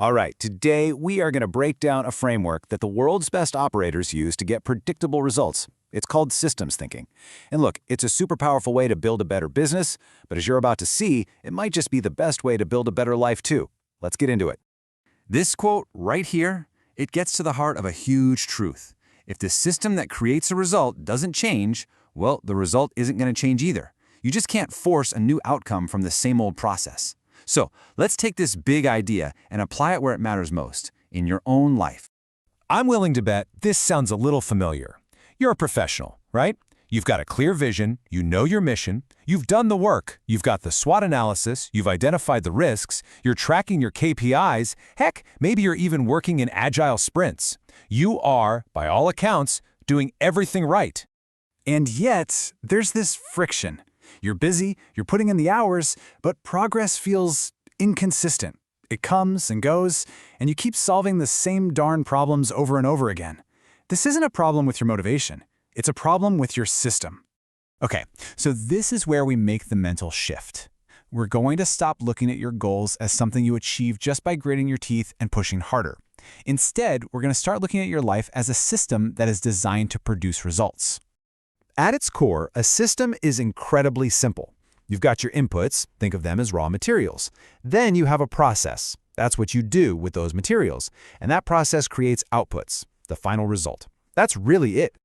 All right, today we are going to break down a framework that the world's best operators use to get predictable results. It's called systems thinking. And look, it's a super powerful way to build a better business, but as you're about to see, it might just be the best way to build a better life too. Let's get into it. This quote right here, it gets to the heart of a huge truth. If the system that creates a result doesn't change, well, the result isn't going to change either. You just can't force a new outcome from the same old process. So let's take this big idea and apply it where it matters most, in your own life. I'm willing to bet this sounds a little familiar. You're a professional, right? You've got a clear vision, you know your mission, you've done the work, you've got the SWOT analysis, you've identified the risks, you're tracking your KPIs, heck, maybe you're even working in agile sprints. You are, by all accounts, doing everything right. And yet, there's this friction. You're busy, you're putting in the hours, but progress feels inconsistent. It comes and goes, and you keep solving the same darn problems over and over again. This isn't a problem with your motivation. It's a problem with your system. Okay, so this is where we make the mental shift. We're going to stop looking at your goals as something you achieve just by gritting your teeth and pushing harder. Instead, we're going to start looking at your life as a system that is designed to produce results. At its core, a system is incredibly simple. You've got your inputs, think of them as raw materials. Then you have a process. That's what you do with those materials. And that process creates outputs, the final result. That's really it.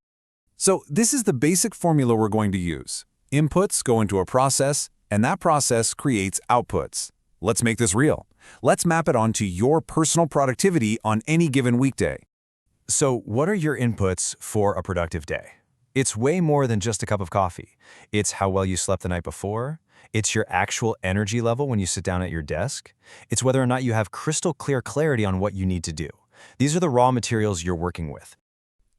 So this is the basic formula we're going to use. Inputs go into a process, and that process creates outputs. Let's make this real. Let's map it onto your personal productivity on any given weekday. So what are your inputs for a productive day? It's way more than just a cup of coffee. It's how well you slept the night before. It's your actual energy level when you sit down at your desk. It's whether or not you have crystal clear clarity on what you need to do. These are the raw materials you're working with.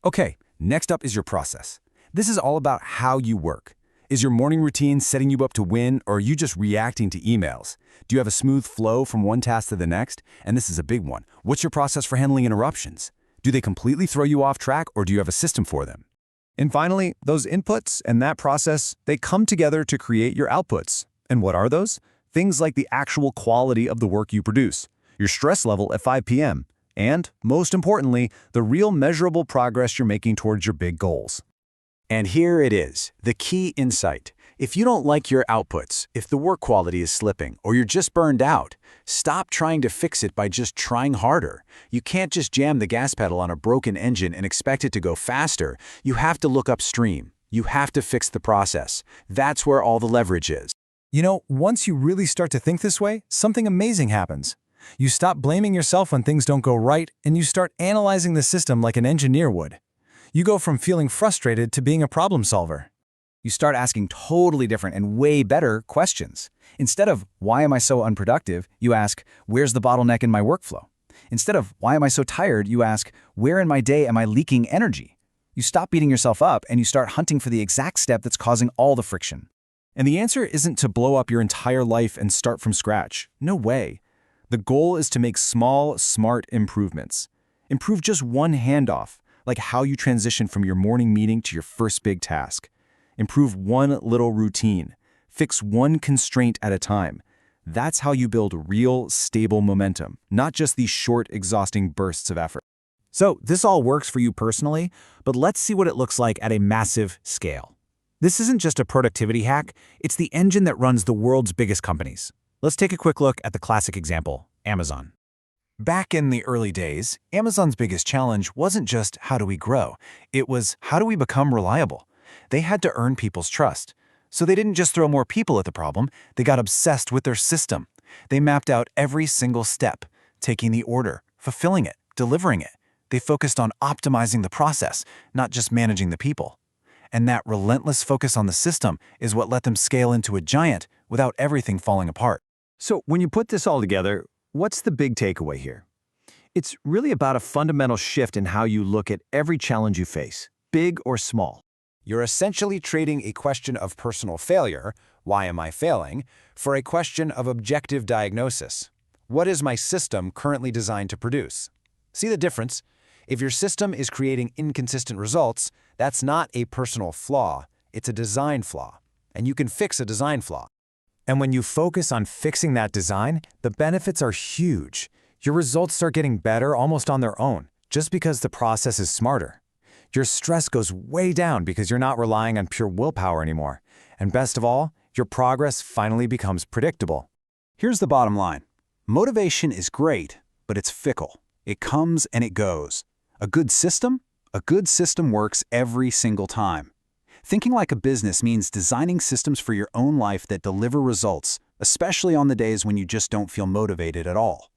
Okay, next up is your process. This is all about how you work. Is your morning routine setting you up to win, or are you just reacting to emails? Do you have a smooth flow from one task to the next? And this is a big one. What's your process for handling interruptions? Do they completely throw you off track, or do you have a system for them? And finally, those inputs and that process, they come together to create your outputs. And what are those? Things like the actual quality of the work you produce, your stress level at 5 p.m., and, most importantly, the real measurable progress you're making towards your big goals. And here it is, the key insight. If you don't like your outputs, if the work quality is slipping, or you're just burned out, stop trying to fix it by just trying harder. You can't just jam the gas pedal on a broken engine and expect it to go faster. You have to look upstream. You have to fix the process. That's where all the leverage is. You know, once you really start to think this way, something amazing happens. You stop blaming yourself when things don't go right, and you start analyzing the system like an engineer would. You go from feeling frustrated to being a problem solver. You start asking totally different and way better questions. Instead of, why am I so unproductive, you ask, where's the bottleneck in my workflow? Instead of, why am I so tired, you ask, where in my day am I leaking energy? You stop beating yourself up and you start hunting for the exact step that's causing all the friction. And the answer isn't to blow up your entire life and start from scratch. No way. The goal is to make small, smart improvements. Improve just one handoff, like how you transition from your morning meeting to your first big task. Improve one little routine. Fix one constraint at a time. That's how you build real, stable momentum, not just these short, exhausting bursts of effort. So this all works for you personally, but let's see what it looks like at a massive scale. This isn't just a productivity hack, it's the engine that runs the world's biggest companies. Let's take a quick look at the classic example, Amazon. Back in the early days, Amazon's biggest challenge wasn't just how do we grow, it was how do we become reliable? They had to earn people's trust. So they didn't just throw more people at the problem, they got obsessed with their system. They mapped out every single step, taking the order, fulfilling it, delivering it. They focused on optimizing the process, not just managing the people. And that relentless focus on the system is what let them scale into a giant without everything falling apart. So when you put this all together, what's the big takeaway here? It's really about a fundamental shift in how you look at every challenge you face, big or small. You're essentially trading a question of personal failure, why am I failing, for a question of objective diagnosis. What is my system currently designed to produce? See the difference? If your system is creating inconsistent results, that's not a personal flaw, it's a design flaw. And you can fix a design flaw. And when you focus on fixing that design, the benefits are huge. Your results start getting better almost on their own, just because the process is smarter. Your stress goes way down because you're not relying on pure willpower anymore. And best of all, your progress finally becomes predictable. Here's the bottom line. Motivation is great, but it's fickle. It comes and it goes. A good system works every single time. Thinking like a business means designing systems for your own life that deliver results, especially on the days when you just don't feel motivated at all.